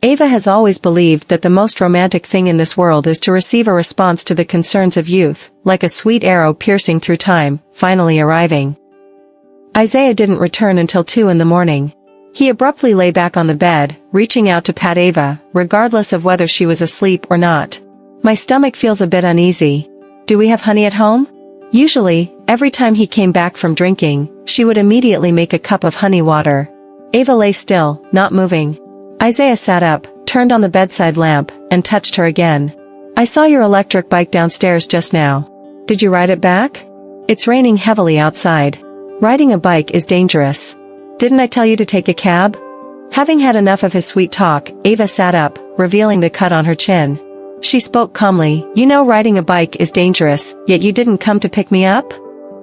Ava has always believed that the most romantic thing in this world is to receive a response to the concerns of youth, like a sweet arrow piercing through time, finally arriving. Isaiah didn't return until 2 in the morning. He abruptly lay back on the bed, reaching out to pat Ava, regardless of whether she was asleep or not. My stomach feels a bit uneasy. Do we have honey at home? Usually, every time he came back from drinking, she would immediately make a cup of honey water. Ava lay still, not moving. Isaiah sat up, turned on the bedside lamp, and touched her again. I saw your electric bike downstairs just now. Did you ride it back? It's raining heavily outside. Riding a bike is dangerous. Didn't I tell you to take a cab? Having had enough of his sweet talk, Ava sat up, revealing the cut on her chin. She spoke calmly, you know riding a bike is dangerous, yet you didn't come to pick me up?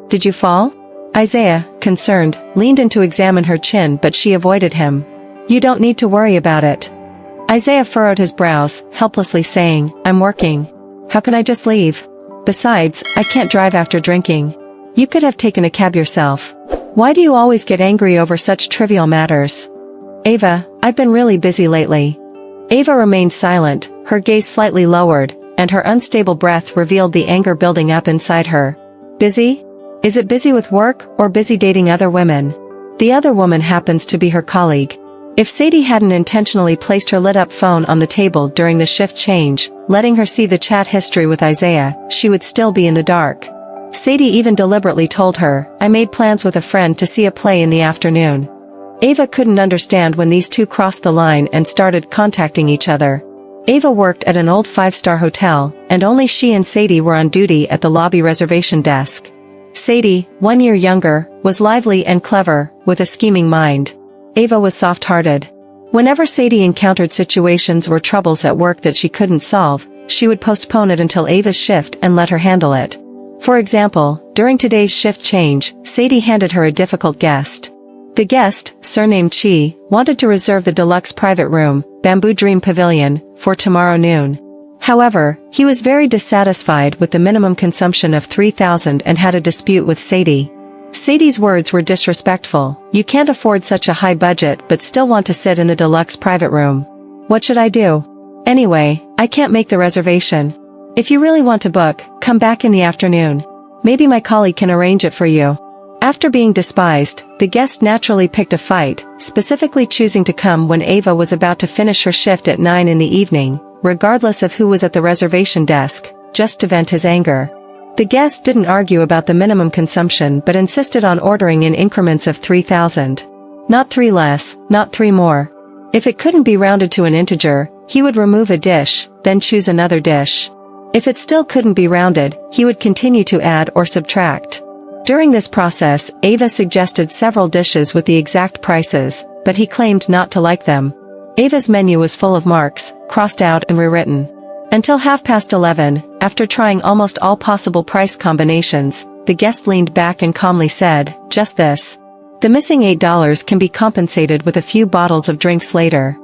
Did you fall? Isaiah, concerned, leaned in to examine her chin but she avoided him. You don't need to worry about it. Isaiah furrowed his brows, helplessly saying, I'm working. How can I just leave? Besides, I can't drive after drinking. You could have taken a cab yourself. Why do you always get angry over such trivial matters? Ava, I've been really busy lately. Ava remained silent, her gaze slightly lowered, and her unstable breath revealed the anger building up inside her. Busy? Is it busy with work, or busy dating other women? The other woman happens to be her colleague. If Sadie hadn't intentionally placed her lit-up phone on the table during the shift change, letting her see the chat history with Isaiah, she would still be in the dark. Sadie even deliberately told her, I made plans with a friend to see a play in the afternoon. Ava couldn't understand when these two crossed the line and started contacting each other. Ava worked at an old 5-star hotel, and only she and Sadie were on duty at the lobby reservation desk. Sadie, 1 year younger, was lively and clever, with a scheming mind. Ava was soft-hearted. Whenever Sadie encountered situations or troubles at work that she couldn't solve, she would postpone it until Ava's shift and let her handle it. For example, during today's shift change, Sadie handed her a difficult guest. The guest, surnamed Chi, wanted to reserve the deluxe private room, Bamboo Dream Pavilion, for tomorrow noon. However, he was very dissatisfied with the minimum consumption of $3,000 and had a dispute with Sadie. Sadie's words were disrespectful, you can't afford such a high budget but still want to sit in the deluxe private room. What should I do? Anyway, I can't make the reservation. If you really want to book, come back in the afternoon. Maybe my colleague can arrange it for you. After being despised, the guest naturally picked a fight, specifically choosing to come when Ava was about to finish her shift at 9 in the evening, regardless of who was at the reservation desk, just to vent his anger. The guest didn't argue about the minimum consumption but insisted on ordering in increments of $3,000. Not 3 less, not 3 more. If it couldn't be rounded to an integer, he would remove a dish, then choose another dish. If it still couldn't be rounded, he would continue to add or subtract. During this process, Ava suggested several dishes with the exact prices, but he claimed not to like them. Ava's menu was full of marks, crossed out and rewritten. Until 11:30, after trying almost all possible price combinations, the guest leaned back and calmly said, just this. The missing $8 can be compensated with a few bottles of drinks later.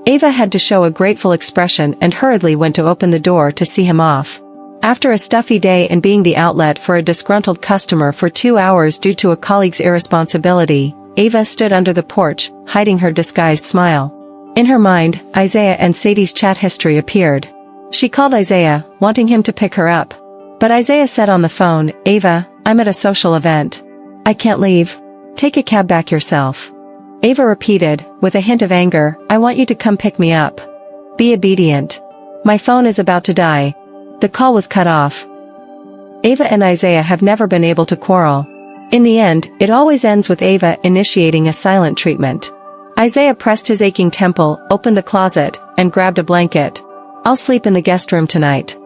Ava had to show a grateful expression and hurriedly went to open the door to see him off. After a stuffy day and being the outlet for a disgruntled customer for 2 hours due to a colleague's irresponsibility, Ava stood under the porch, hiding her disguised smile. In her mind, Isaiah and Sadie's chat history appeared. She called Isaiah, wanting him to pick her up. But Isaiah said on the phone, Ava, I'm at a social event. I can't leave. Take a cab back yourself. Ava repeated, with a hint of anger, I want you to come pick me up. Be obedient. My phone is about to die. The call was cut off. Ava and Isaiah have never been able to quarrel. In the end, it always ends with Ava initiating a silent treatment. Isaiah pressed his aching temple, opened the closet, and grabbed a blanket. I'll sleep in the guest room tonight.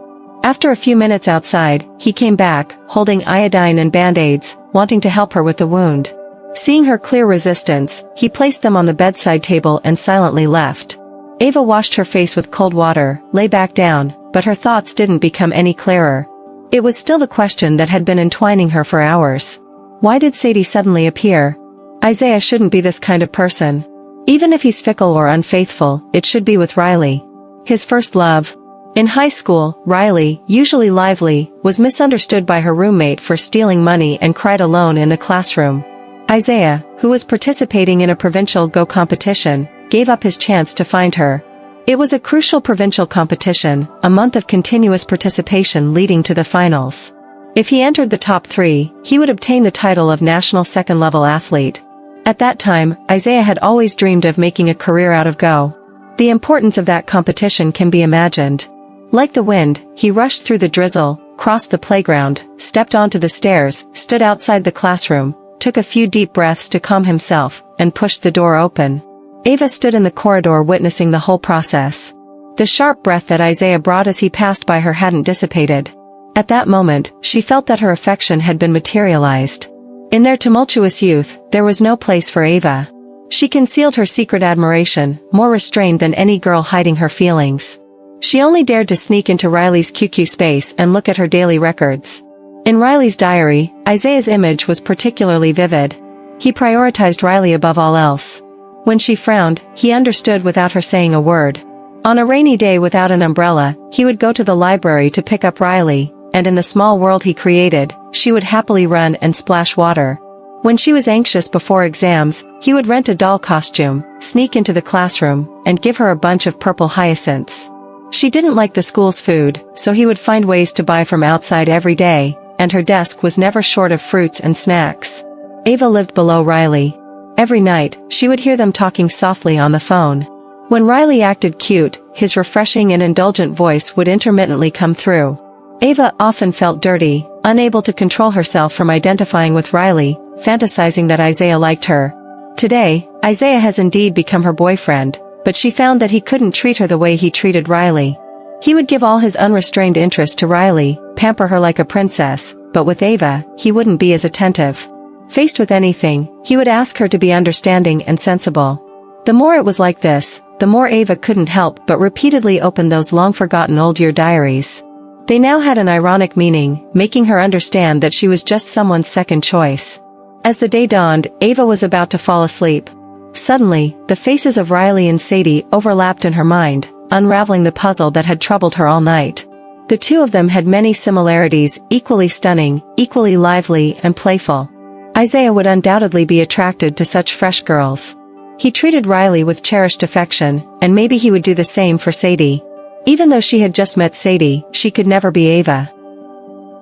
After a few minutes outside, he came back, holding iodine and band-aids, wanting to help her with the wound. Seeing her clear resistance, he placed them on the bedside table and silently left. Ava washed her face with cold water, lay back down, but her thoughts didn't become any clearer. It was still the question that had been entwining her for hours. Why did Sadie suddenly appear? Isaiah shouldn't be this kind of person. Even if he's fickle or unfaithful, it should be with Riley. His first love. In high school, Riley, usually lively, was misunderstood by her roommate for stealing money and cried alone in the classroom. Isaiah, who was participating in a provincial Go competition, gave up his chance to find her. It was a crucial provincial competition, a month of continuous participation leading to the finals. If he entered the top 3, he would obtain the title of national second-level athlete. At that time, Isaiah had always dreamed of making a career out of Go. The importance of that competition can be imagined. Like the wind, he rushed through the drizzle, crossed the playground, stepped onto the stairs, stood outside the classroom, took a few deep breaths to calm himself, and pushed the door open. Ava stood in the corridor witnessing the whole process. The sharp breath that Isaiah brought as he passed by her hadn't dissipated. At that moment, she felt that her affection had been materialized. In their tumultuous youth, there was no place for Ava. She concealed her secret admiration, more restrained than any girl hiding her feelings. She only dared to sneak into Riley's QQ space and look at her daily records. In Riley's diary, Isaiah's image was particularly vivid. He prioritized Riley above all else. When she frowned, he understood without her saying a word. On a rainy day without an umbrella, he would go to the library to pick up Riley, and in the small world he created, she would happily run and splash water. When she was anxious before exams, he would rent a doll costume, sneak into the classroom, and give her a bunch of purple hyacinths. She didn't like the school's food, so he would find ways to buy from outside every day, and her desk was never short of fruits and snacks. Ava lived below Riley. Every night, she would hear them talking softly on the phone. When Riley acted cute, his refreshing and indulgent voice would intermittently come through. Ava often felt dirty, unable to control herself from identifying with Riley, fantasizing that Isaiah liked her. Today, Isaiah has indeed become her boyfriend, but she found that he couldn't treat her the way he treated Riley. He would give all his unrestrained interest to Riley, pamper her like a princess, but with Ava, he wouldn't be as attentive. Faced with anything, he would ask her to be understanding and sensible. The more it was like this, the more Ava couldn't help but repeatedly open those long-forgotten old-year diaries. They now had an ironic meaning, making her understand that she was just someone's second choice. As the day dawned, Ava was about to fall asleep. Suddenly, the faces of Riley and Sadie overlapped in her mind, unraveling the puzzle that had troubled her all night. The two of them had many similarities, equally stunning, equally lively and playful. Isaiah would undoubtedly be attracted to such fresh girls. He treated Riley with cherished affection, and maybe he would do the same for Sadie. Even though she had just met Sadie, she could never be Ava.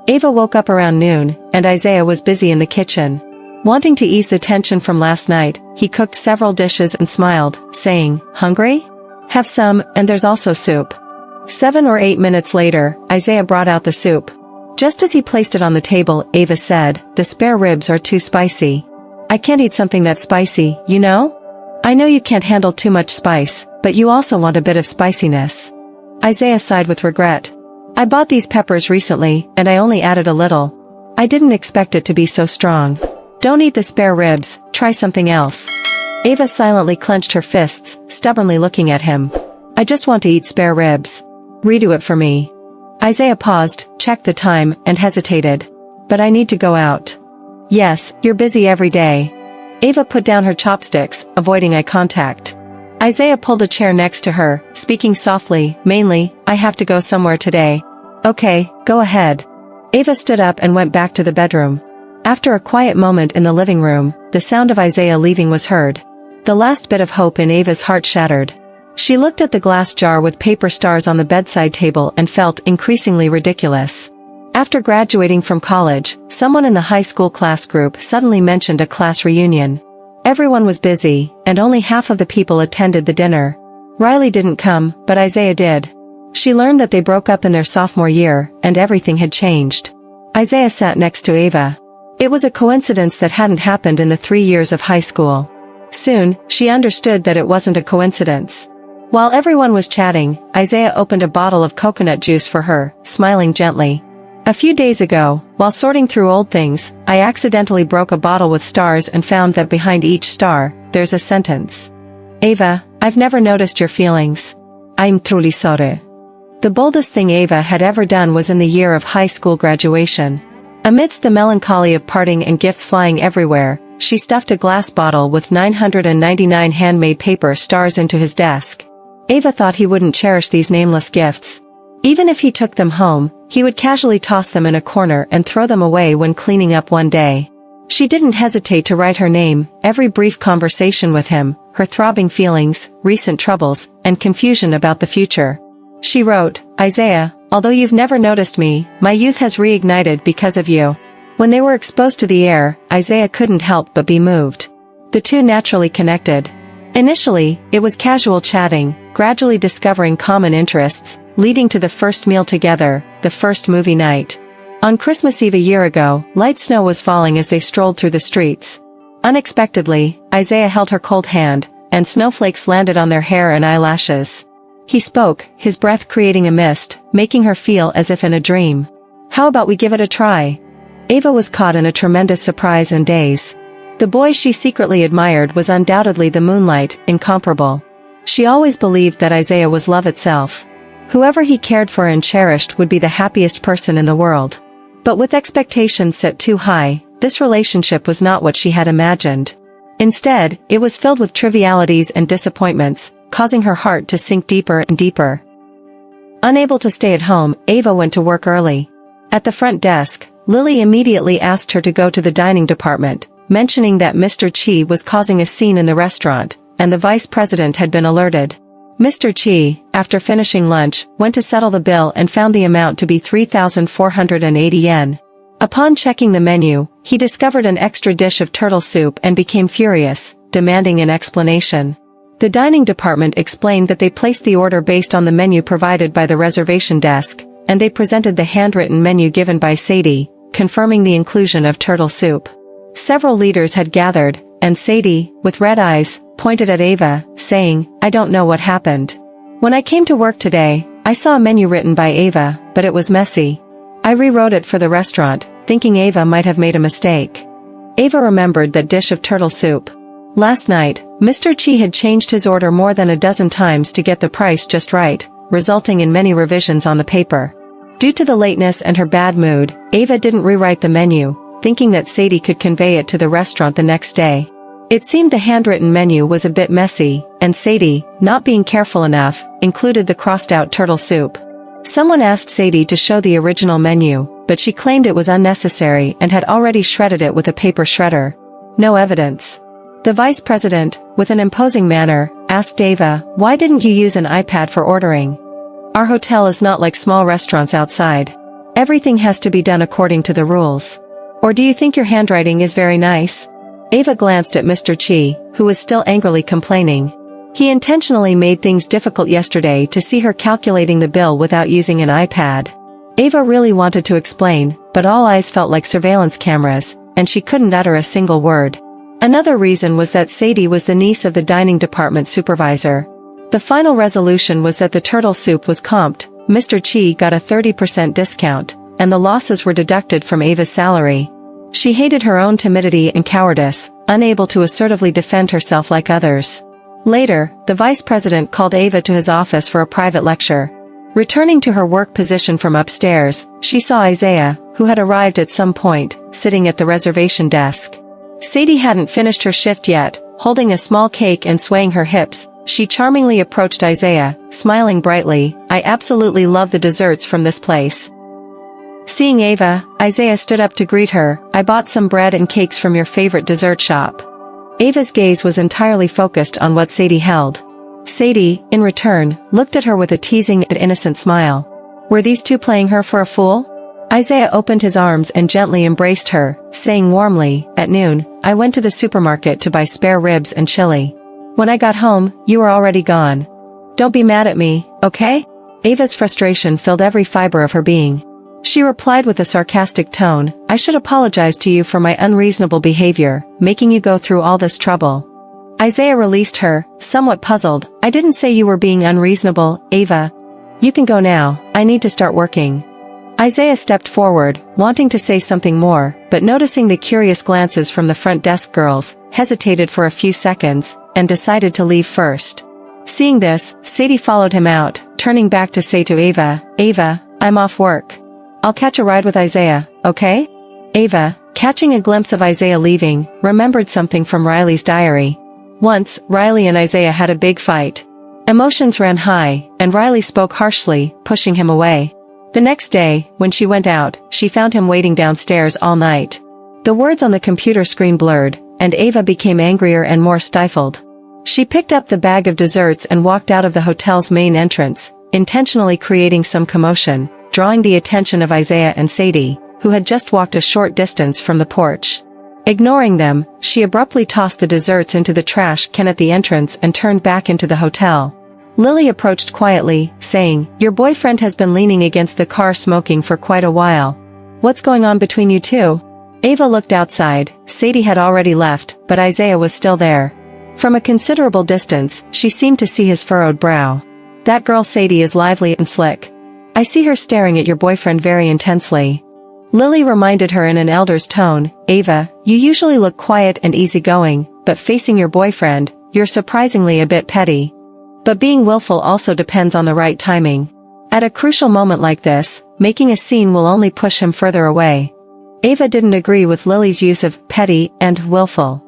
Ava woke up around noon, and Isaiah was busy in the kitchen. Wanting to ease the tension from last night, he cooked several dishes and smiled, saying, "Hungry? Have some, and there's also soup." 7 or 8 minutes later, Isaiah brought out the soup. Just as he placed it on the table, Ava said, "The spare ribs are too spicy. I can't eat something that spicy, you know? I know you can't handle too much spice, but you also want a bit of spiciness." Isaiah sighed with regret. "I bought these peppers recently, and I only added a little. I didn't expect it to be so strong. Don't eat the spare ribs, try something else." Ava silently clenched her fists, stubbornly looking at him. "I just want to eat spare ribs. Redo it for me." Isaiah paused, checked the time, and hesitated. "But I need to go out." "Yes, you're busy every day." Ava put down her chopsticks, avoiding eye contact. Isaiah pulled a chair next to her, speaking softly, "Mainly, I have to go somewhere today." "Okay, go ahead." Ava stood up and went back to the bedroom. After a quiet moment in the living room, the sound of Isaiah leaving was heard. The last bit of hope in Ava's heart shattered. She looked at the glass jar with paper stars on the bedside table and felt increasingly ridiculous. After graduating from college, someone in the high school class group suddenly mentioned a class reunion. Everyone was busy, and only half of the people attended the dinner. Riley didn't come, but Isaiah did. She learned that they broke up in their sophomore year, and everything had changed. Isaiah sat next to Ava. It was a coincidence that hadn't happened in the 3 years of high school. Soon, she understood that it wasn't a coincidence. While everyone was chatting, Isaiah opened a bottle of coconut juice for her, smiling gently. "A few days ago, while sorting through old things, I accidentally broke a bottle with stars and found that behind each star, there's a sentence. Ava, I've never noticed your feelings. I'm truly sorry." The boldest thing Ava had ever done was in the year of high school graduation. Amidst the melancholy of parting and gifts flying everywhere, she stuffed a glass bottle with 999 handmade paper stars into his desk. Ava thought he wouldn't cherish these nameless gifts. Even if he took them home, he would casually toss them in a corner and throw them away when cleaning up one day. She didn't hesitate to write her name. Every brief conversation with him, her throbbing feelings, recent troubles, and confusion about the future. She wrote, "Isaiah, although you've never noticed me, my youth has reignited because of you." When they were exposed to the air, Isaiah couldn't help but be moved. The two naturally connected. Initially, it was casual chatting, gradually discovering common interests, leading to the first meal together, the first movie night. On Christmas Eve a year ago, light snow was falling as they strolled through the streets. Unexpectedly, Isaiah held her cold hand, and snowflakes landed on their hair and eyelashes. He spoke, his breath creating a mist, making her feel as if in a dream. "How about we give it a try?" Ava was caught in a tremendous surprise and daze. The boy she secretly admired was undoubtedly the moonlight, incomparable. She always believed that Isaiah was love itself. Whoever he cared for and cherished would be the happiest person in the world. But with expectations set too high, this relationship was not what she had imagined. Instead, it was filled with trivialities and disappointments, causing her heart to sink deeper and deeper. Unable to stay at home, Ava went to work early. At the front desk, Lily immediately asked her to go to the dining department, mentioning that Mr. Chi was causing a scene in the restaurant, and the vice president had been alerted. Mr. Chi, after finishing lunch, went to settle the bill and found the amount to be 3,480 yen. Upon checking the menu, he discovered an extra dish of turtle soup and became furious, demanding an explanation. The dining department explained that they placed the order based on the menu provided by the reservation desk, and they presented the handwritten menu given by Sadie, confirming the inclusion of turtle soup. Several leaders had gathered, and Sadie, with red eyes, pointed at Ava, saying, "I don't know what happened. When I came to work today, I saw a menu written by Ava, but it was messy. I rewrote it for the restaurant, thinking Ava might have made a mistake." Ava remembered that dish of turtle soup. Last night, Mr. Chi had changed his order more than a dozen times to get the price just right, resulting in many revisions on the paper. Due to the lateness and her bad mood, Ava didn't rewrite the menu, thinking that Sadie could convey it to the restaurant the next day. It seemed the handwritten menu was a bit messy, and Sadie, not being careful enough, included the crossed-out turtle soup. Someone asked Sadie to show the original menu, but she claimed it was unnecessary and had already shredded it with a paper shredder. No evidence. The vice president, with an imposing manner, asked Ava, "Why didn't you use an iPad for ordering? Our hotel is not like small restaurants outside. Everything has to be done according to the rules. Or do you think your handwriting is very nice?" Ava glanced at Mr. Chi, who was still angrily complaining. He intentionally made things difficult yesterday to see her calculating the bill without using an iPad. Ava really wanted to explain, but all eyes felt like surveillance cameras, and she couldn't utter a single word. Another reason was that Sadie was the niece of the dining department supervisor. The final resolution was that the turtle soup was comped, Mr. Chi got a 30% discount, and the losses were deducted from Ava's salary. She hated her own timidity and cowardice, unable to assertively defend herself like others. Later, the vice president called Ava to his office for a private lecture. Returning to her work position from upstairs, she saw Isaiah, who had arrived at some point, sitting at the reservation desk. Sadie hadn't finished her shift yet. Holding a small cake and swaying her hips, she charmingly approached Isaiah, smiling brightly, "I absolutely love the desserts from this place." Seeing Ava, Isaiah stood up to greet her, "I bought some bread and cakes from your favorite dessert shop." Ava's gaze was entirely focused on what Sadie held. Sadie, in return, looked at her with a teasing and innocent smile. Were these two playing her for a fool? Isaiah opened his arms and gently embraced her, saying warmly, "At noon, I went to the supermarket to buy spare ribs and chili. When I got home, you were already gone. Don't be mad at me, okay?" Ava's frustration filled every fiber of her being. She replied with a sarcastic tone, "I should apologize to you for my unreasonable behavior, making you go through all this trouble." Isaiah released her, somewhat puzzled. "I didn't say you were being unreasonable, Ava. You can go now, I need to start working." Isaiah stepped forward, wanting to say something more, but noticing the curious glances from the front desk girls, hesitated for a few seconds, and decided to leave first. Seeing this, Sadie followed him out, turning back to say to Ava, "Ava, I'm off work. I'll catch a ride with Isaiah, okay?" Ava, catching a glimpse of Isaiah leaving, remembered something from Riley's diary. Once, Riley and Isaiah had a big fight. Emotions ran high, and Riley spoke harshly, pushing him away. The next day, when she went out, she found him waiting downstairs all night. The words on the computer screen blurred, and Ava became angrier and more stifled. She picked up the bag of desserts and walked out of the hotel's main entrance, intentionally creating some commotion, drawing the attention of Isaiah and Sadie, who had just walked a short distance from the porch. Ignoring them, she abruptly tossed the desserts into the trash can at the entrance and turned back into the hotel. Lily approached quietly, saying, "Your boyfriend has been leaning against the car smoking for quite a while. What's going on between you two?" Ava looked outside. Sadie had already left, but Isaiah was still there. From a considerable distance, she seemed to see his furrowed brow. "That girl Sadie is lively and slick. I see her staring at your boyfriend very intensely." Lily reminded her in an elder's tone, "Ava, you usually look quiet and easygoing, but facing your boyfriend, you're surprisingly a bit petty. But being willful also depends on the right timing. At a crucial moment like this, making a scene will only push him further away." Ava didn't agree with Lily's use of petty and willful.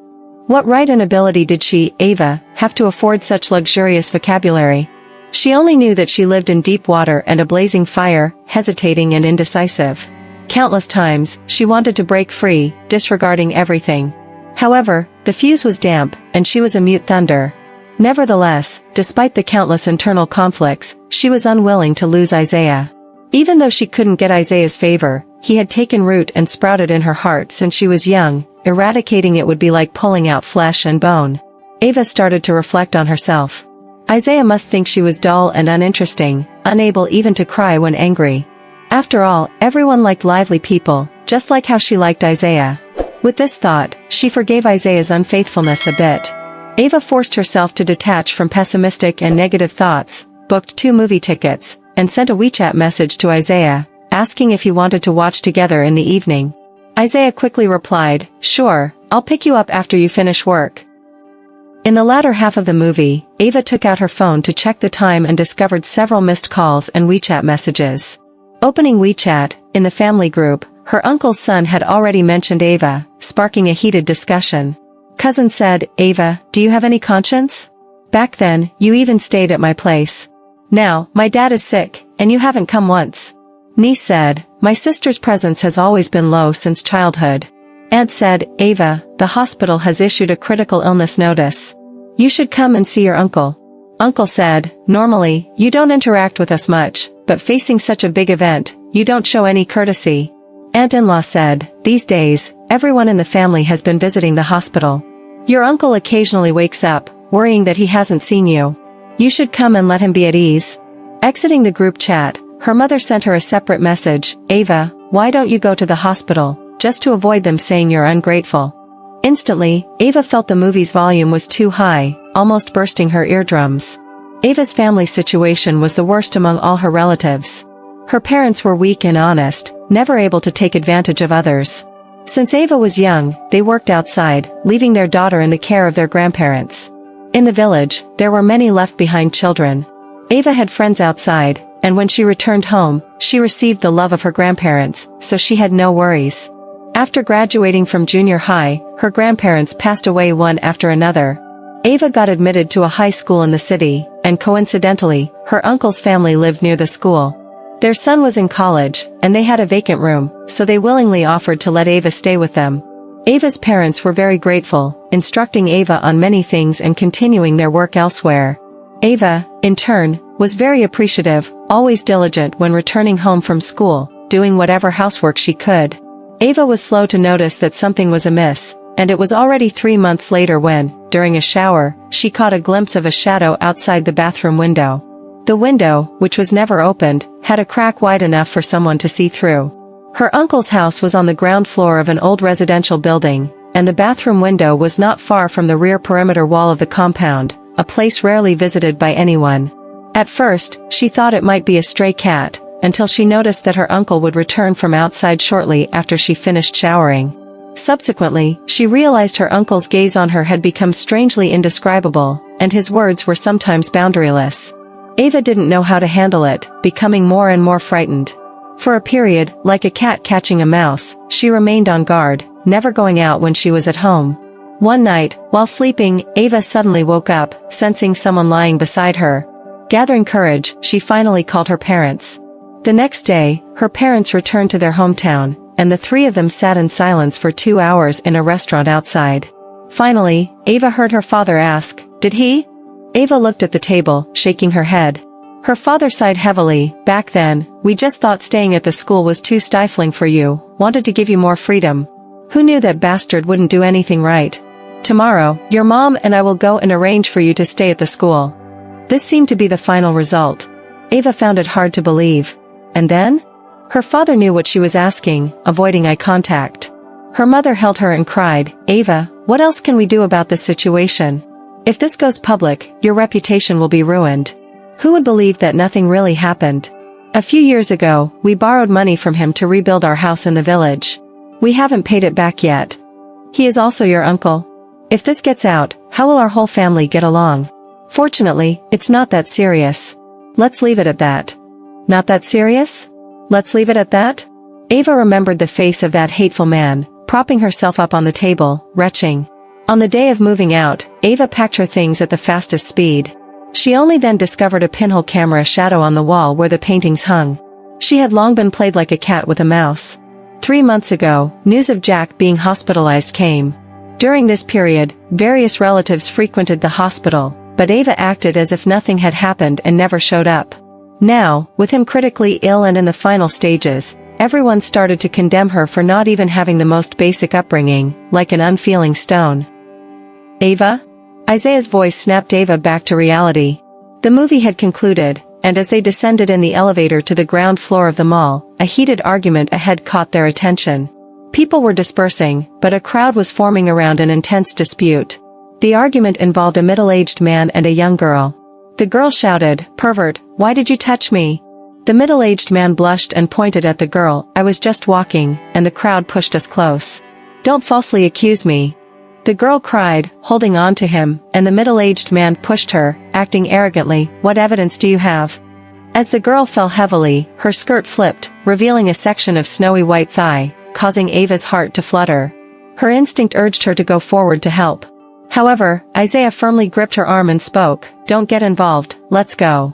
What right and ability did she, Ava, have to afford such luxurious vocabulary? She only knew that she lived in deep water and a blazing fire, hesitating and indecisive. Countless times, she wanted to break free, disregarding everything. However, the fuse was damp, and she was a mute thunder. Nevertheless, despite the countless internal conflicts, she was unwilling to lose Isaiah. Even though she couldn't get Isaiah's favor, he had taken root and sprouted in her heart since she was young. Eradicating it would be like pulling out flesh and bone. Ava started to reflect on herself. Isaiah must think she was dull and uninteresting, unable even to cry when angry. After all, everyone liked lively people, just like how she liked Isaiah. With this thought, she forgave Isaiah's unfaithfulness a bit. Ava forced herself to detach from pessimistic and negative thoughts, booked 2 movie tickets, and sent a WeChat message to Isaiah, asking if he wanted to watch together in the evening. Isaiah quickly replied, "Sure, I'll pick you up after you finish work." In the latter half of the movie, Ava took out her phone to check the time and discovered several missed calls and WeChat messages. Opening WeChat, in the family group, her uncle's son had already mentioned Ava, sparking a heated discussion. Cousin said, "Ava, do you have any conscience? Back then, you even stayed at my place. Now, my dad is sick, and you haven't come once." Niece said, "My sister's presence has always been low since childhood." Aunt said, "Ava, the hospital has issued a critical illness notice. You should come and see your uncle." Uncle said, "Normally, you don't interact with us much, but facing such a big event, you don't show any courtesy." Aunt-in-law said, "These days, everyone in the family has been visiting the hospital. Your uncle occasionally wakes up, worrying that he hasn't seen you. You should come and let him be at ease." Exiting the group chat, her mother sent her a separate message, "Ava, why don't you go to the hospital, just to avoid them saying you're ungrateful?" Instantly, Ava felt the movie's volume was too high, almost bursting her eardrums. Ava's family situation was the worst among all her relatives. Her parents were weak and honest, never able to take advantage of others. Since Ava was young, they worked outside, leaving their daughter in the care of their grandparents. In the village, there were many left-behind children. Ava had friends outside, and when she returned home, she received the love of her grandparents, so she had no worries. After graduating from junior high, her grandparents passed away one after another. Ava got admitted to a high school in the city, and coincidentally, her uncle's family lived near the school. Their son was in college, and they had a vacant room, so they willingly offered to let Ava stay with them. Ava's parents were very grateful, instructing Ava on many things and continuing their work elsewhere. Ava, in turn, was very appreciative, always diligent when returning home from school, doing whatever housework she could. Ava was slow to notice that something was amiss, and it was already 3 months later when, during a shower, she caught a glimpse of a shadow outside the bathroom window. The window, which was never opened, had a crack wide enough for someone to see through. Her uncle's house was on the ground floor of an old residential building, and the bathroom window was not far from the rear perimeter wall of the compound, a place rarely visited by anyone. At first, she thought it might be a stray cat, until she noticed that her uncle would return from outside shortly after she finished showering. Subsequently, she realized her uncle's gaze on her had become strangely indescribable, and his words were sometimes boundaryless. Ava didn't know how to handle it, becoming more and more frightened. For a period, like a cat catching a mouse, she remained on guard, never going out when she was at home. One night, while sleeping, Ava suddenly woke up, sensing someone lying beside her. Gathering courage, she finally called her parents. The next day, her parents returned to their hometown, and the 3 of them sat in silence for 2 hours in a restaurant outside. Finally, Ava heard her father ask, Did he? Ava looked at the table, shaking her head. Her father sighed heavily. Back then, we just thought staying at the school was too stifling for you, wanted to give you more freedom. Who knew that bastard wouldn't do anything right? Tomorrow, your mom and I will go and arrange for you to stay at the school. This seemed to be the final result. Ava found it hard to believe. And then? Her father knew what she was asking, avoiding eye contact. Her mother held her and cried, Ava, what else can we do about this situation? If this goes public, your reputation will be ruined. Who would believe that nothing really happened? A few years ago, we borrowed money from him to rebuild our house in the village. We haven't paid it back yet. He is also your uncle. If this gets out, how will our whole family get along? Fortunately, it's not that serious. Let's leave it at that. Not that serious? Let's leave it at that? Ava remembered the face of that hateful man, propping herself up on the table, retching. On the day of moving out, Ava packed her things at the fastest speed. She only then discovered a pinhole camera shadow on the wall where the paintings hung. She had long been played like a cat with a mouse. 3 months ago, news of Jack being hospitalized came. During this period, various relatives frequented the hospital, but Ava acted as if nothing had happened and never showed up. Now, with him critically ill and in the final stages, everyone started to condemn her for not even having the most basic upbringing, like an unfeeling stone. Ava? Isaiah's voice snapped Ava back to reality. The movie had concluded, and as they descended in the elevator to the ground floor of the mall, a heated argument ahead caught their attention. People were dispersing, but a crowd was forming around an intense dispute. The argument involved a middle-aged man and a young girl. The girl shouted, "Pervert, why did you touch me?" The middle-aged man blushed and pointed at the girl, "I was just walking," and the crowd pushed us close. "Don't falsely accuse me." The girl cried, holding on to him, and the middle-aged man pushed her, acting arrogantly, "What evidence do you have?" As the girl fell heavily, her skirt flipped, revealing a section of snowy white thigh, causing Ava's heart to flutter. Her instinct urged her to go forward to help. However, Isaiah firmly gripped her arm and spoke, "Don't get involved, let's go."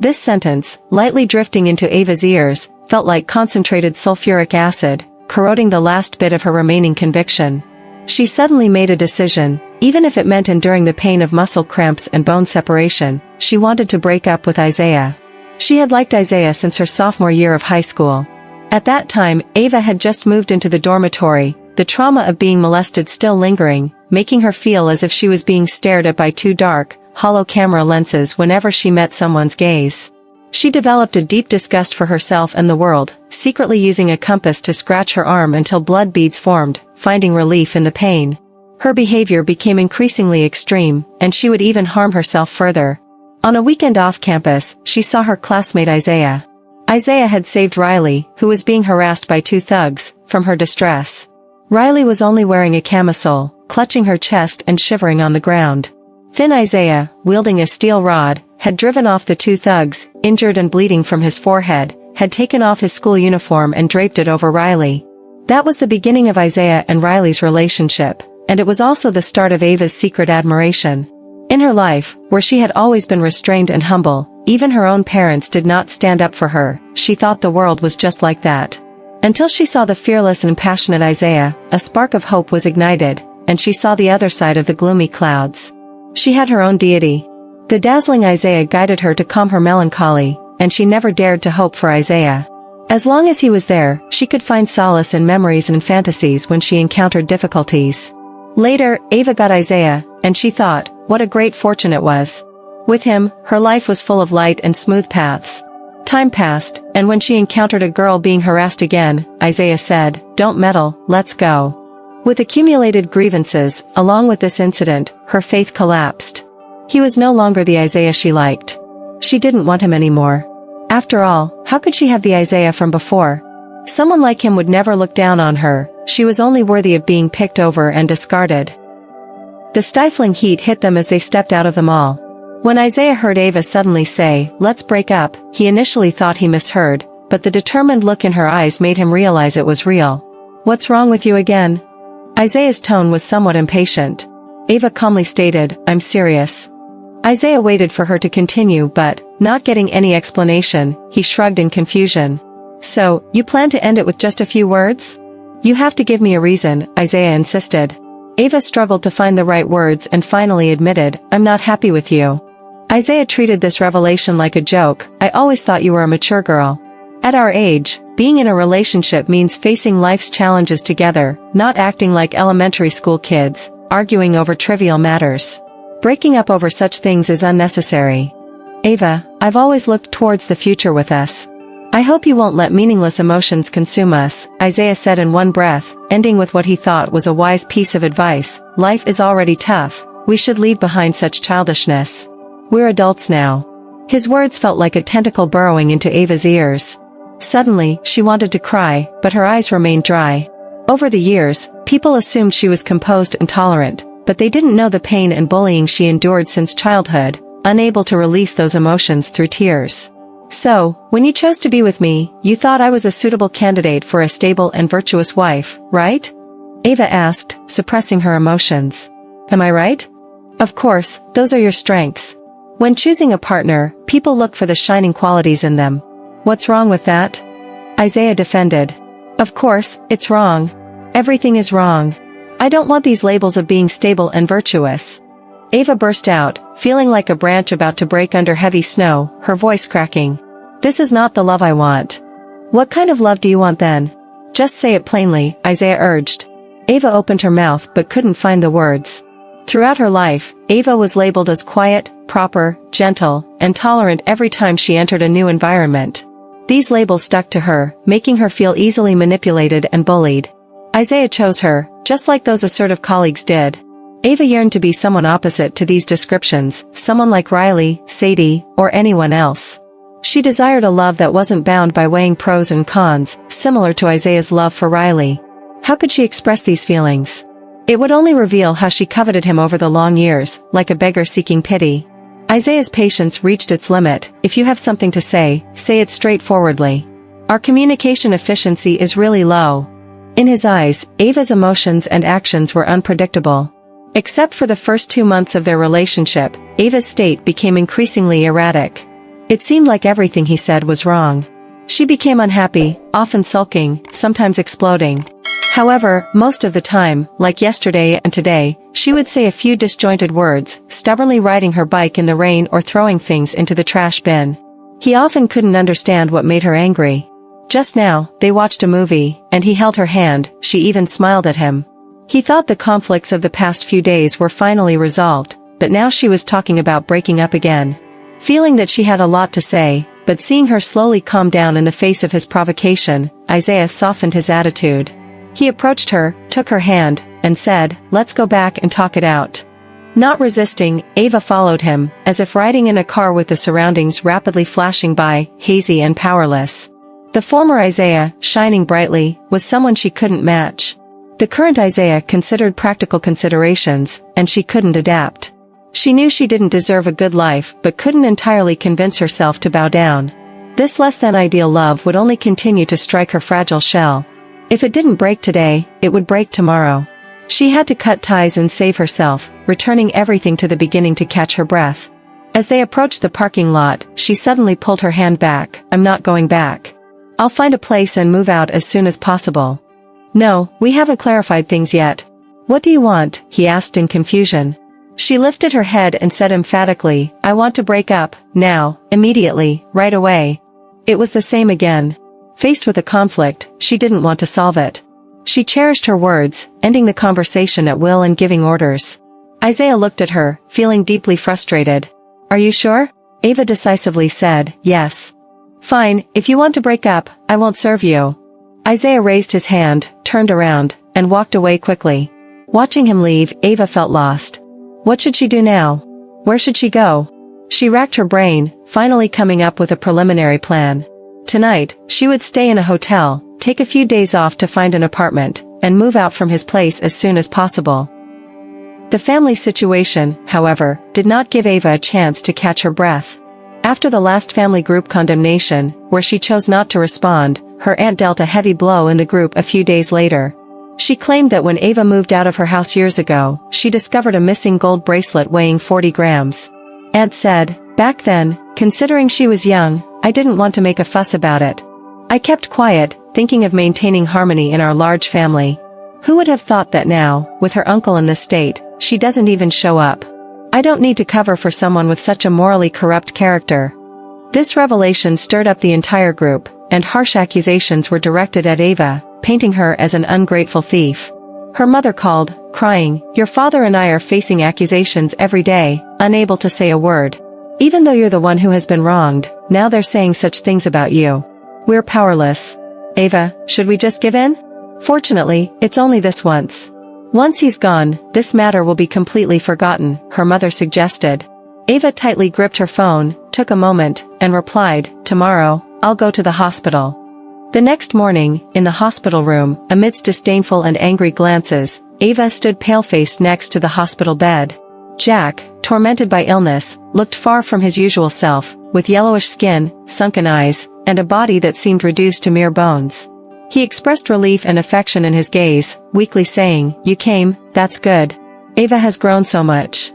This sentence, lightly drifting into Ava's ears, felt like concentrated sulfuric acid, corroding the last bit of her remaining conviction. She suddenly made a decision. Even if it meant enduring the pain of muscle cramps and bone separation, she wanted to break up with Isaiah. She had liked Isaiah since her sophomore year of high school. At that time, Ava had just moved into the dormitory, the trauma of being molested still lingering, making her feel as if she was being stared at by two dark, hollow camera lenses whenever she met someone's gaze. She developed a deep disgust for herself and the world, secretly using a compass to scratch her arm until blood beads formed, finding relief in the pain. Her behavior became increasingly extreme, and she would even harm herself further. On a weekend off campus, she saw her classmate Isaiah. Isaiah had saved Riley, who was being harassed by two thugs, from her distress. Riley was only wearing a camisole, clutching her chest and shivering on the ground. Thin Isaiah, wielding a steel rod, had driven off the two thugs, injured and bleeding from his forehead, had taken off his school uniform and draped it over Riley. That was the beginning of Isaiah and Riley's relationship, and it was also the start of Ava's secret admiration. In her life, where she had always been restrained and humble, even her own parents did not stand up for her. She thought the world was just like that. Until she saw the fearless and passionate Isaiah, a spark of hope was ignited, and she saw the other side of the gloomy clouds. She had her own deity. The dazzling Isaiah guided her to calm her melancholy, and she never dared to hope for Isaiah. As long as he was there, she could find solace in memories and fantasies when she encountered difficulties. Later, Ava got Isaiah, and she thought, what a great fortune it was. With him, her life was full of light and smooth paths. Time passed, and when she encountered a girl being harassed again, Isaiah said, "Don't meddle, let's go." With accumulated grievances, along with this incident, her faith collapsed. He was no longer the Isaiah she liked. She didn't want him anymore. After all, how could she have the Isaiah from before? Someone like him would never look down on her. She was only worthy of being picked over and discarded. The stifling heat hit them as they stepped out of the mall. When Isaiah heard Ava suddenly say, "Let's break up," he initially thought he misheard, but the determined look in her eyes made him realize it was real. "What's wrong with you again?" Isaiah's tone was somewhat impatient. Ava calmly stated, "I'm serious." Isaiah waited for her to continue but, not getting any explanation, he shrugged in confusion. "So, you plan to end it with just a few words?" "You have to give me a reason," Isaiah insisted. Ava struggled to find the right words and finally admitted, "I'm not happy with you." Isaiah treated this revelation like a joke. "I always thought you were a mature girl. At our age, being in a relationship means facing life's challenges together, not acting like elementary school kids, arguing over trivial matters. Breaking up over such things is unnecessary. Ava, I've always looked towards the future with us. I hope you won't let meaningless emotions consume us," Isaiah said in one breath, ending with what he thought was a wise piece of advice. "Life is already tough. We should leave behind such childishness. We're adults now." His words felt like a tentacle burrowing into Ava's ears. Suddenly, she wanted to cry, but her eyes remained dry. Over the years, people assumed she was composed and tolerant, but they didn't know the pain and bullying she endured since childhood, unable to release those emotions through tears. "So, when you chose to be with me, you thought I was a suitable candidate for a stable and virtuous wife, right?" Ava asked, suppressing her emotions. "Am I right? Of course, those are your strengths. When choosing a partner, people look for the shining qualities in them. What's wrong with that?" Isaiah defended. "Of course, it's wrong. Everything is wrong. I don't want these labels of being stable and virtuous." Ava burst out, feeling like a branch about to break under heavy snow, her voice cracking. "This is not the love I want." "What kind of love do you want then? Just say it plainly," Isaiah urged. Ava opened her mouth but couldn't find the words. Throughout her life, Ava was labeled as quiet, proper, gentle, and tolerant every time she entered a new environment. These labels stuck to her, making her feel easily manipulated and bullied. Isaiah chose her, just like those assertive colleagues did. Ava yearned to be someone opposite to these descriptions, someone like Riley, Sadie, or anyone else. She desired a love that wasn't bound by weighing pros and cons, similar to Isaiah's love for Riley. How could she express these feelings? It would only reveal how she coveted him over the long years, like a beggar seeking pity. Isaiah's patience reached its limit. "If you have something to say it straightforwardly. Our communication efficiency is really low." In his eyes, Ava's emotions and actions were unpredictable. Except for the first 2 months of their relationship, Ava's state became increasingly erratic. It seemed like everything he said was wrong. She became unhappy, often sulking, sometimes exploding. However, most of the time, like yesterday and today, she would say a few disjointed words, stubbornly riding her bike in the rain or throwing things into the trash bin. He often couldn't understand what made her angry. Just now, they watched a movie, and he held her hand. She even smiled at him. He thought the conflicts of the past few days were finally resolved, but now she was talking about breaking up again. Feeling that she had a lot to say, but seeing her slowly calm down in the face of his provocation, Isaiah softened his attitude. He approached her, took her hand, and said, "Let's go back and talk it out." Not resisting, Ava followed him, as if riding in a car with the surroundings rapidly flashing by, hazy and powerless. The former Isaiah, shining brightly, was someone she couldn't match. The current Isaiah considered practical considerations, and she couldn't adapt. She knew she didn't deserve a good life but couldn't entirely convince herself to bow down. This less-than-ideal love would only continue to strike her fragile shell. If it didn't break today, it would break tomorrow. She had to cut ties and save herself, returning everything to the beginning to catch her breath. As they approached the parking lot, she suddenly pulled her hand back. "I'm not going back. I'll find a place and move out as soon as possible." "No, we haven't clarified things yet." "What do you want?" he asked in confusion. She lifted her head and said emphatically, "I want to break up, now, immediately, right away." It was the same again. Faced with a conflict, she didn't want to solve it. She cherished her words, ending the conversation at will and giving orders. Isaiah looked at her, feeling deeply frustrated. "Are you sure?" Ava decisively said, "Yes." "Fine, if you want to break up, I won't serve you." Isaiah raised his hand, turned around, and walked away quickly. Watching him leave, Ava felt lost. What should she do now? Where should she go? She racked her brain, finally coming up with a preliminary plan. Tonight, she would stay in a hotel, take a few days off to find an apartment, and move out from his place as soon as possible. The family situation, however, did not give Ava a chance to catch her breath. After the last family group condemnation, where she chose not to respond, her aunt dealt a heavy blow in the group a few days later. She claimed that when Ava moved out of her house years ago, she discovered a missing gold bracelet weighing 40 grams. Aunt said, "Back then, considering she was young, I didn't want to make a fuss about it. I kept quiet, thinking of maintaining harmony in our large family. Who would have thought that now, with her uncle in this state, she doesn't even show up? I don't need to cover for someone with such a morally corrupt character. This revelation stirred up the entire group, and harsh accusations were directed at Ava, painting her as an ungrateful thief. Her mother called, crying, "Your father and I are facing accusations every day, unable to say a word. Even though you're the one who has been wronged, now they're saying such things about you. We're powerless. Ava, should we just give in? Fortunately, it's only this once. Once he's gone, this matter will be completely forgotten," her mother suggested. Ava tightly gripped her phone, took a moment, and replied, "Tomorrow, I'll go to the hospital." The next morning, in the hospital room, amidst disdainful and angry glances, Ava stood pale-faced next to the hospital bed. Jack, tormented by illness, looked far from his usual self, with yellowish skin, sunken eyes, and a body that seemed reduced to mere bones. He expressed relief and affection in his gaze, weakly saying, "You came, that's good. Ava has grown so much.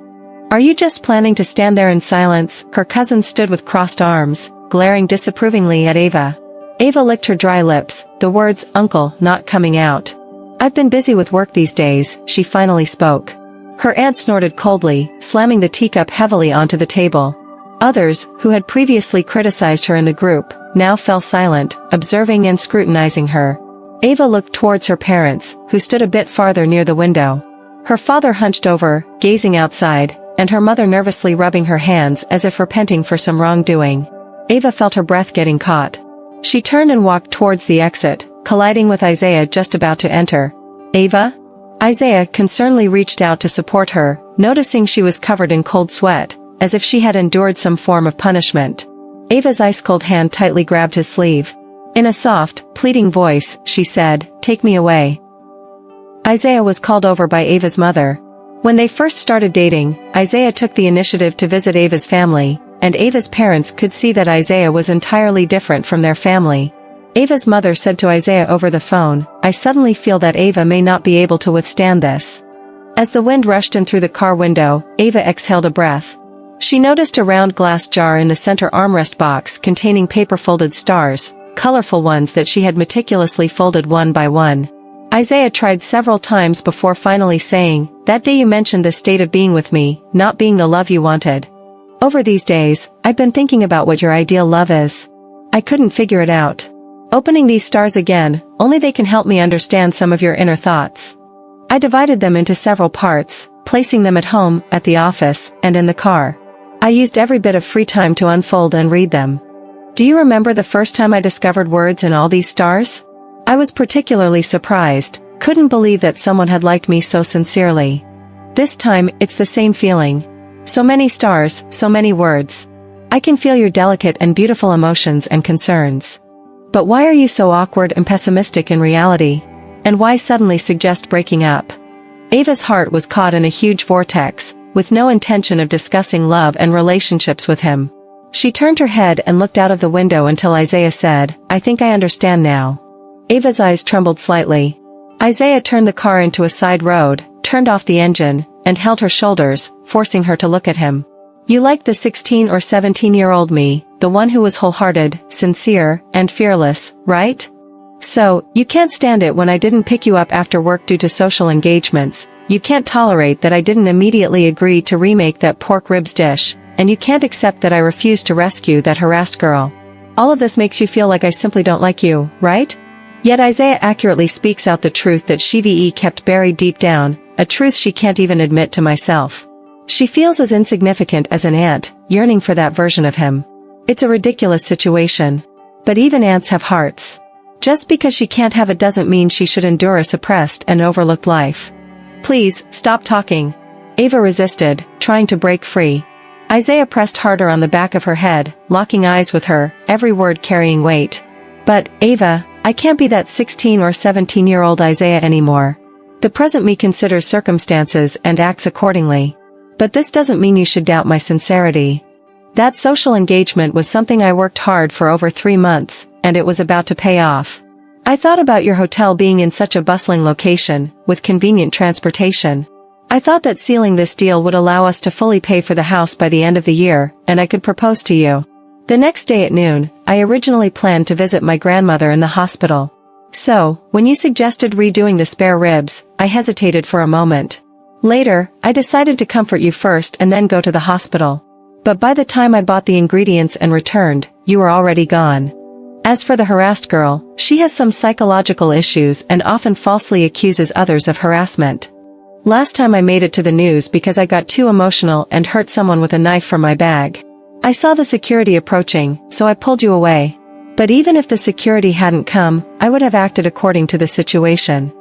Are you just planning to stand there in silence?" Her cousin stood with crossed arms, glaring disapprovingly at Ava. Ava licked her dry lips, the words "uncle" not coming out. "I've been busy with work these days," she finally spoke. Her aunt snorted coldly, slamming the teacup heavily onto the table. Others, who had previously criticized her in the group, now fell silent, observing and scrutinizing her. Ava looked towards her parents, who stood a bit farther near the window. Her father hunched over, gazing outside, and her mother nervously rubbing her hands as if repenting for some wrongdoing. Ava felt her breath getting caught. She turned and walked towards the exit, colliding with Isaiah just about to enter. "Ava?" Isaiah concernedly reached out to support her, noticing she was covered in cold sweat, as if she had endured some form of punishment. Ava's ice-cold hand tightly grabbed his sleeve. In a soft, pleading voice, she said, "Take me away." Isaiah was called over by Ava's mother. When they first started dating, Isaiah took the initiative to visit Ava's family, and Ava's parents could see that Isaiah was entirely different from their family. Ava's mother said to Isaiah over the phone, "I suddenly feel that Ava may not be able to withstand this." As the wind rushed in through the car window, Ava exhaled a breath. She noticed a round glass jar in the center armrest box containing paper-folded stars, colorful ones that she had meticulously folded one by one. Isaiah tried several times before finally saying, "That day you mentioned the state of being with me, not being the love you wanted. Over these days, I've been thinking about what your ideal love is. I couldn't figure it out. Opening these stars again, only they can help me understand some of your inner thoughts. I divided them into several parts, placing them at home, at the office, and in the car. I used every bit of free time to unfold and read them. Do you remember the first time I discovered words in all these stars? I was particularly surprised, couldn't believe that someone had liked me so sincerely. This time, it's the same feeling. So many stars, so many words. I can feel your delicate and beautiful emotions and concerns. But why are you so awkward and pessimistic in reality? And why suddenly suggest breaking up?" Ava's heart was caught in a huge vortex, with no intention of discussing love and relationships with him. She turned her head and looked out of the window until Isaiah said, "I think I understand now." Ava's eyes trembled slightly. Isaiah turned the car into a side road, turned off the engine, and held her shoulders, forcing her to look at him. "You liked the 16 or 17-year-old me, the one who was wholehearted, sincere, and fearless, right? So, you can't stand it when I didn't pick you up after work due to social engagements, you can't tolerate that I didn't immediately agree to remake that pork ribs dish, and you can't accept that I refused to rescue that harassed girl. All of this makes you feel like I simply don't like you, right?" Yet Isaiah accurately speaks out the truth that she kept buried deep down, a truth she can't even admit to myself. She feels as insignificant as an ant, yearning for that version of him. It's a ridiculous situation. But even ants have hearts. Just because she can't have it doesn't mean she should endure a suppressed and overlooked life. "Please, stop talking." Ava resisted, trying to break free. Isaiah pressed harder on the back of her head, locking eyes with her, every word carrying weight. "But, Ava, I can't be that 16 or 17-year-old Isaiah anymore. The present me considers circumstances and acts accordingly. But this doesn't mean you should doubt my sincerity. That social engagement was something I worked hard for over 3 months, and it was about to pay off. I thought about your hotel being in such a bustling location, with convenient transportation. I thought that sealing this deal would allow us to fully pay for the house by the end of the year, and I could propose to you. The next day at noon, I originally planned to visit my grandmother in the hospital. So, when you suggested redoing the spare ribs, I hesitated for a moment. Later, I decided to comfort you first and then go to the hospital. But by the time I bought the ingredients and returned, you were already gone. As for the harassed girl, she has some psychological issues and often falsely accuses others of harassment. Last time I made it to the news because I got too emotional and hurt someone with a knife from my bag. I saw the security approaching, so I pulled you away. But even if the security hadn't come, I would have acted according to the situation.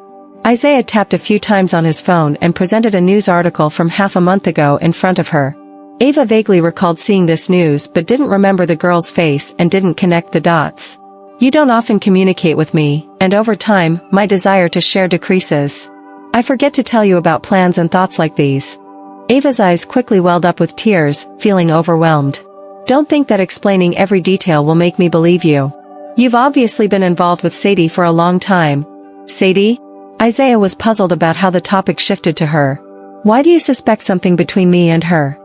Isaiah tapped a few times on his phone and presented a news article from half a month ago in front of her. Ava vaguely recalled seeing this news but didn't remember the girl's face and didn't connect the dots. You don't often communicate with me, and over time, my desire to share decreases. I forget to tell you about plans and thoughts like these. Ava's eyes quickly welled up with tears, feeling overwhelmed. Don't think that explaining every detail will make me believe you. You've obviously been involved with Sadie for a long time. Sadie? Isaiah was puzzled about how the topic shifted to her. Why do you suspect something between me and her?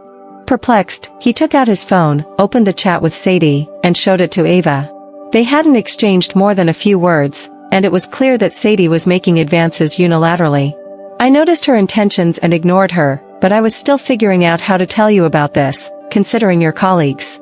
Perplexed, he took out his phone, opened the chat with Sadie, and showed it to Ava. They hadn't exchanged more than a few words, and it was clear that Sadie was making advances unilaterally. I noticed her intentions and ignored her, but I was still figuring out how to tell you about this, considering your colleagues.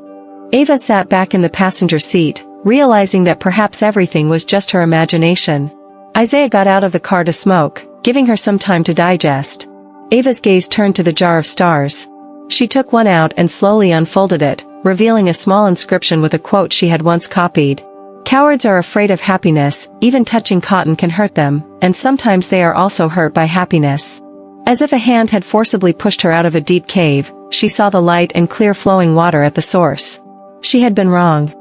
Ava sat back in the passenger seat, realizing that perhaps everything was just her imagination. Isaiah got out of the car to smoke, giving her some time to digest. Ava's gaze turned to the jar of stars. She took one out and slowly unfolded it, revealing a small inscription with a quote she had once copied. Cowards are afraid of happiness, even touching cotton can hurt them, and sometimes they are also hurt by happiness. As if a hand had forcibly pushed her out of a deep cave, she saw the light and clear flowing water at the source. She had been wrong.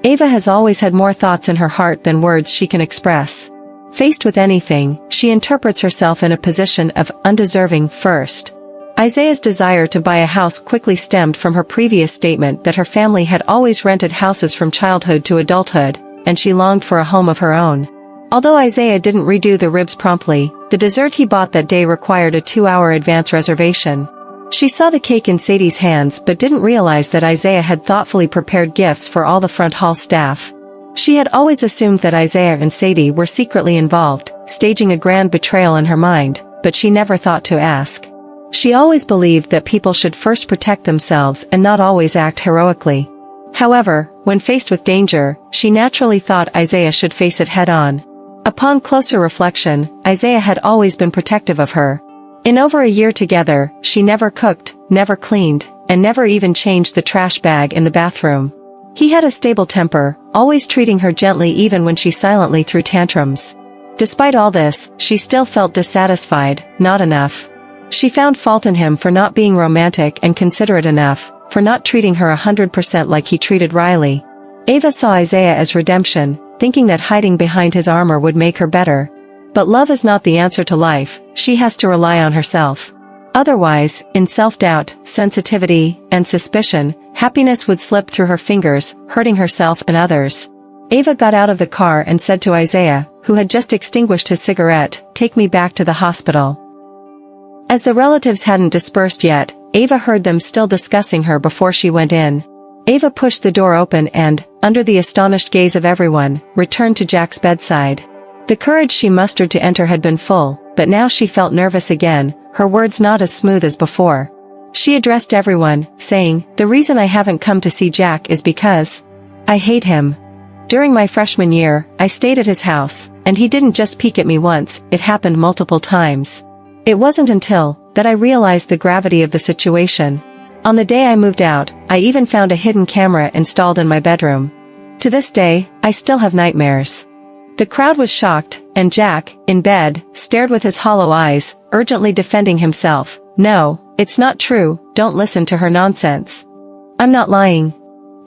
Ava has always had more thoughts in her heart than words she can express. Faced with anything, she interprets herself in a position of undeserving first. Isaiah's desire to buy a house quickly stemmed from her previous statement that her family had always rented houses from childhood to adulthood, and she longed for a home of her own. Although Isaiah didn't redo the ribs promptly, the dessert he bought that day required a 2-hour advance reservation. She saw the cake in Sadie's hands but didn't realize that Isaiah had thoughtfully prepared gifts for all the front hall staff. She had always assumed that Isaiah and Sadie were secretly involved, staging a grand betrayal in her mind, but she never thought to ask. She always believed that people should first protect themselves and not always act heroically. However, when faced with danger, she naturally thought Isaiah should face it head-on. Upon closer reflection, Isaiah had always been protective of her. In over a year together, she never cooked, never cleaned, and never even changed the trash bag in the bathroom. He had a stable temper, always treating her gently even when she silently threw tantrums. Despite all this, she still felt dissatisfied, not enough. She found fault in him for not being romantic and considerate enough, for not treating her 100% like he treated Riley. Ava saw Isaiah as redemption, thinking that hiding behind his armor would make her better. But love is not the answer to life, she has to rely on herself. Otherwise, in self-doubt, sensitivity, and suspicion, happiness would slip through her fingers, hurting herself and others. Ava got out of the car and said to Isaiah, who had just extinguished his cigarette, "Take me back to the hospital." As the relatives hadn't dispersed yet, Ava heard them still discussing her before she went in. Ava pushed the door open and, under the astonished gaze of everyone, returned to Jack's bedside. The courage she mustered to enter had been full, but now she felt nervous again, her words not as smooth as before. She addressed everyone, saying, "The reason I haven't come to see Jack is because I hate him. During my freshman year, I stayed at his house, and he didn't just peek at me once, it happened multiple times. It wasn't until that I realized the gravity of the situation. On the day I moved out, I even found a hidden camera installed in my bedroom. To this day, I still have nightmares." The crowd was shocked, and Jack, in bed, stared with his hollow eyes, urgently defending himself. "No, it's not true, don't listen to her nonsense. I'm not lying."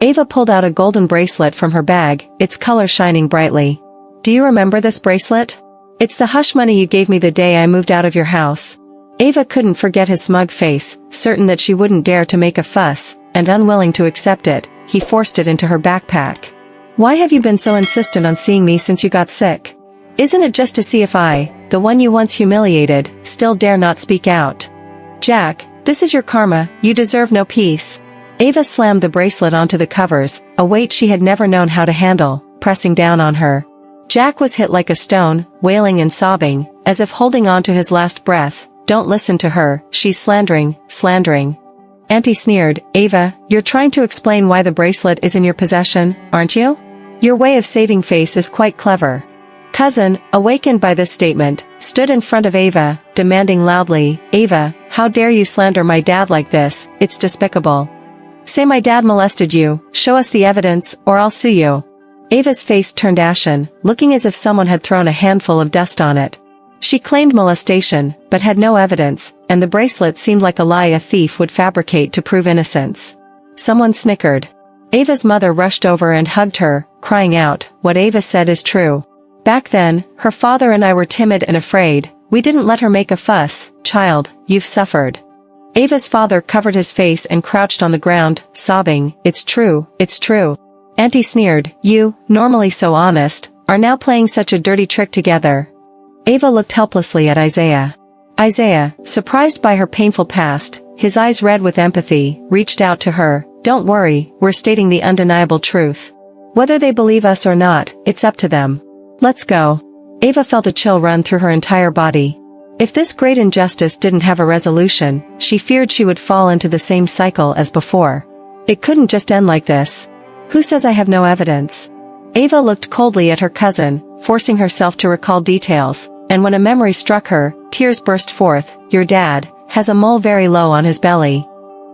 Ava pulled out a golden bracelet from her bag, its color shining brightly. "Do you remember this bracelet? It's the hush money you gave me the day I moved out of your house." Ava couldn't forget his smug face, certain that she wouldn't dare to make a fuss, and unwilling to accept it, he forced it into her backpack. "Why have you been so insistent on seeing me since you got sick? Isn't it just to see if I, the one you once humiliated, still dare not speak out? Jack, this is your karma, you deserve no peace." Ava slammed the bracelet onto the covers, a weight she had never known how to handle, pressing down on her. Jack was hit like a stone, wailing and sobbing, as if holding on to his last breath. "Don't listen to her, she's slandering." Auntie sneered. "Ava, you're trying to explain why the bracelet is in your possession, aren't you? Your way of saving face is quite clever." Cousin, awakened by this statement, stood in front of Ava, demanding loudly, "Ava, how dare you slander my dad like this? It's despicable. Say my dad molested you, show us the evidence, or I'll sue you." Ava's face turned ashen, looking as if someone had thrown a handful of dust on it. She claimed molestation, but had no evidence, and the bracelet seemed like a lie a thief would fabricate to prove innocence. Someone snickered. Ava's mother rushed over and hugged her, crying out, "What Ava said is true. Back then, her father and I were timid and afraid. We didn't let her make a fuss. Child, you've suffered." Ava's father covered his face and crouched on the ground, sobbing, "It's true, it's true." Auntie sneered, "You, normally so honest, are now playing such a dirty trick together." Ava looked helplessly at Isaiah. Isaiah, surprised by her painful past, his eyes red with empathy, reached out to her. "Don't worry, we're stating the undeniable truth. Whether they believe us or not, it's up to them. Let's go." Ava felt a chill run through her entire body. If this great injustice didn't have a resolution, she feared she would fall into the same cycle as before. It couldn't just end like this. "Who says I have no evidence?" Ava looked coldly at her cousin, forcing herself to recall details, and when a memory struck her, tears burst forth. "Your dad has a mole very low on his belly."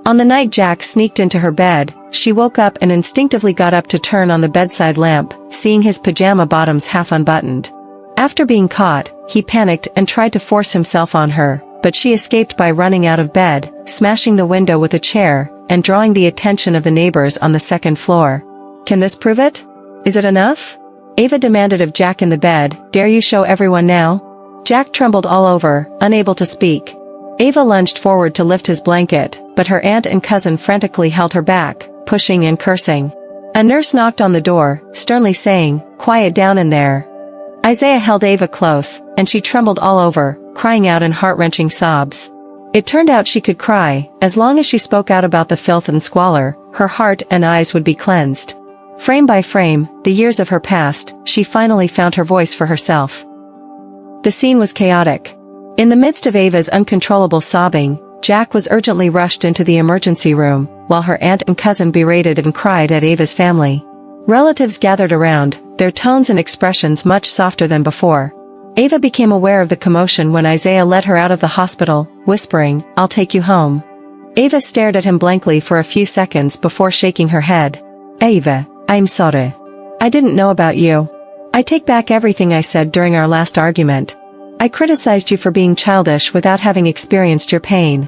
On the night Jack sneaked into her bed, she woke up and instinctively got up to turn on the bedside lamp, seeing his pajama bottoms half unbuttoned. After being caught, he panicked and tried to force himself on her, but she escaped by running out of bed, smashing the window with a chair, and drawing the attention of the neighbors on the second floor. "Can this prove it? Is it enough?" Ava demanded of Jack in the bed. "Dare you show everyone now?" Jack trembled all over, unable to speak. Ava lunged forward to lift his blanket, but her aunt and cousin frantically held her back, pushing and cursing. A nurse knocked on the door, sternly saying, "Quiet down in there." Isaiah held Ava close, and she trembled all over, crying out in heart-wrenching sobs. It turned out she could cry. As long as she spoke out about the filth and squalor, her heart and eyes would be cleansed. Frame by frame, the years of her past, she finally found her voice for herself. The scene was chaotic. In the midst of Ava's uncontrollable sobbing, Jack was urgently rushed into the emergency room, while her aunt and cousin berated and cried at Ava's family. Relatives gathered around, their tones and expressions much softer than before. Ava became aware of the commotion when Isaiah led her out of the hospital, whispering, "I'll take you home." Ava stared at him blankly for a few seconds before shaking her head. "Ava, I'm sorry. I didn't know about you. I take back everything I said during our last argument. I criticized you for being childish without having experienced your pain."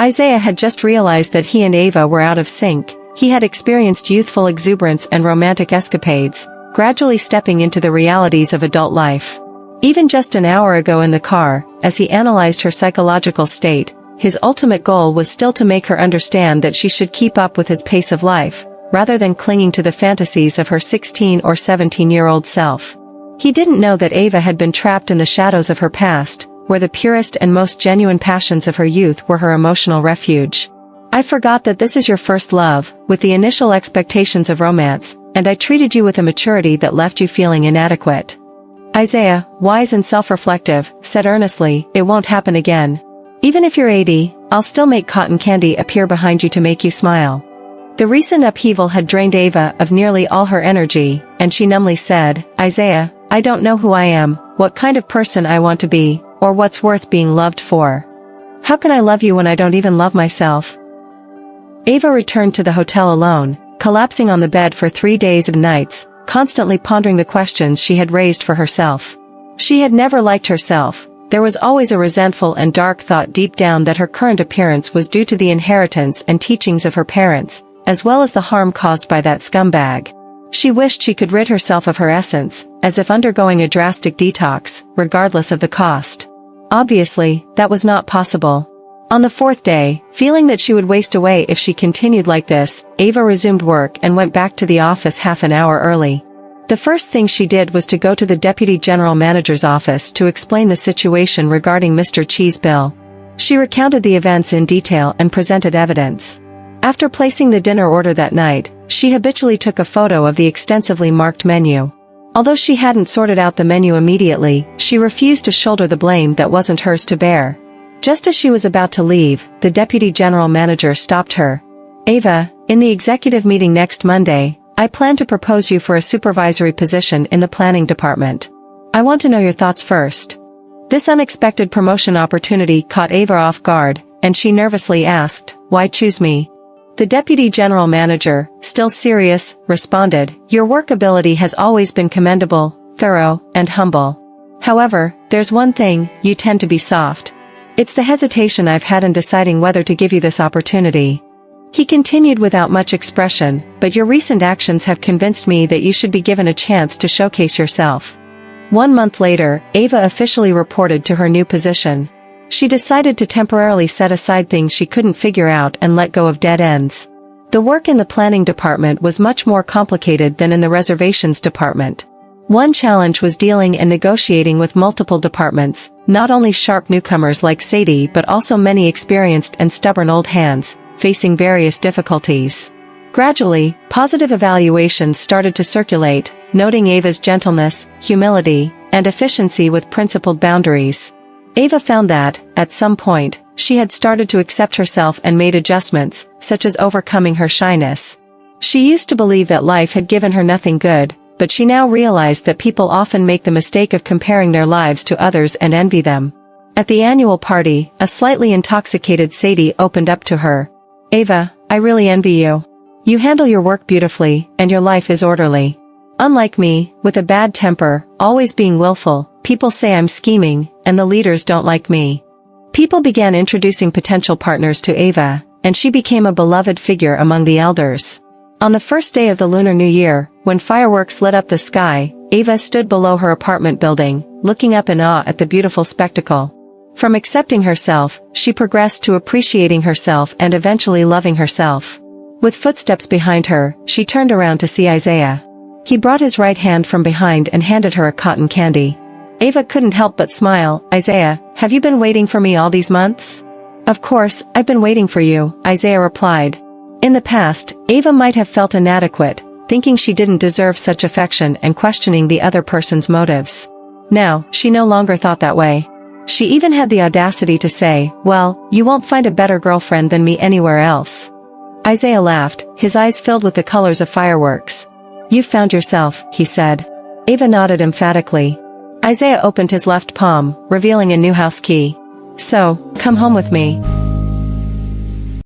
Isaiah had just realized that he and Ava were out of sync. He had experienced youthful exuberance and romantic escapades, gradually stepping into the realities of adult life. Even just an hour ago in the car, as he analyzed her psychological state, his ultimate goal was still to make her understand that she should keep up with his pace of life, rather than clinging to the fantasies of her 16 or 17-year-old self. He didn't know that Ava had been trapped in the shadows of her past, where the purest and most genuine passions of her youth were her emotional refuge. "I forgot that this is your first love, with the initial expectations of romance, and I treated you with a maturity that left you feeling inadequate." Isaiah, wise and self-reflective, said earnestly, "It won't happen again. Even if you're 80, I'll still make cotton candy appear behind you to make you smile." The recent upheaval had drained Ava of nearly all her energy, and she numbly said, "Isaiah, I don't know who I am, what kind of person I want to be, or what's worth being loved for. How can I love you when I don't even love myself?" Ava returned to the hotel alone, collapsing on the bed for 3 days and nights, constantly pondering the questions she had raised for herself. She had never liked herself. There was always a resentful and dark thought deep down that her current appearance was due to the inheritance and teachings of her parents, as well as the harm caused by that scumbag. She wished she could rid herself of her essence, as if undergoing a drastic detox, regardless of the cost. Obviously, that was not possible. On the 4th day, feeling that she would waste away if she continued like this, Ava resumed work and went back to the office half an hour early. The first thing she did was to go to the Deputy General Manager's office to explain the situation regarding Mr. Chee's bill. She recounted the events in detail and presented evidence. After placing the dinner order that night, she habitually took a photo of the extensively marked menu. Although she hadn't sorted out the menu immediately, she refused to shoulder the blame that wasn't hers to bear. Just as she was about to leave, the deputy general manager stopped her. "Ava, in the executive meeting next Monday, I plan to propose you for a supervisory position in the planning department. I want to know your thoughts first." This unexpected promotion opportunity caught Ava off guard, and she nervously asked, "Why choose me?" The deputy general manager, still serious, responded, "Your work ability has always been commendable, thorough, and humble. However, there's one thing: you tend to be soft. It's the hesitation I've had in deciding whether to give you this opportunity." He continued without much expression, "But your recent actions have convinced me that you should be given a chance to showcase yourself." 1 month later, Ava officially reported to her new position. She decided to temporarily set aside things she couldn't figure out and let go of dead ends. The work in the planning department was much more complicated than in the reservations department. One challenge was dealing and negotiating with multiple departments, not only sharp newcomers like Sadie but also many experienced and stubborn old hands, facing various difficulties. Gradually, positive evaluations started to circulate, noting Ava's gentleness, humility, and efficiency with principled boundaries. Ava found that, at some point, she had started to accept herself and made adjustments, such as overcoming her shyness. She used to believe that life had given her nothing good, but she now realized that people often make the mistake of comparing their lives to others and envy them. At the annual party, a slightly intoxicated Sadie opened up to her. "Ava, I really envy you. You handle your work beautifully, and your life is orderly. Unlike me, with a bad temper, always being willful, people say I'm scheming, and the leaders don't like me." People began introducing potential partners to Ava, and she became a beloved figure among the elders. On the first day of the Lunar New Year, when fireworks lit up the sky, Ava stood below her apartment building, looking up in awe at the beautiful spectacle. From accepting herself, she progressed to appreciating herself and eventually loving herself. With footsteps behind her, she turned around to see Isaiah. He brought his right hand from behind and handed her a cotton candy. Ava couldn't help but smile. "Isaiah, have you been waiting for me all these months?" "Of course, I've been waiting for you," Isaiah replied. In the past, Ava might have felt inadequate, thinking she didn't deserve such affection and questioning the other person's motives. Now, she no longer thought that way. She even had the audacity to say, "Well, you won't find a better girlfriend than me anywhere else." Isaiah laughed, his eyes filled with the colors of fireworks. "You've found yourself," he said. Ava nodded emphatically. Isaiah opened his left palm, revealing a new house key. "So, come home with me."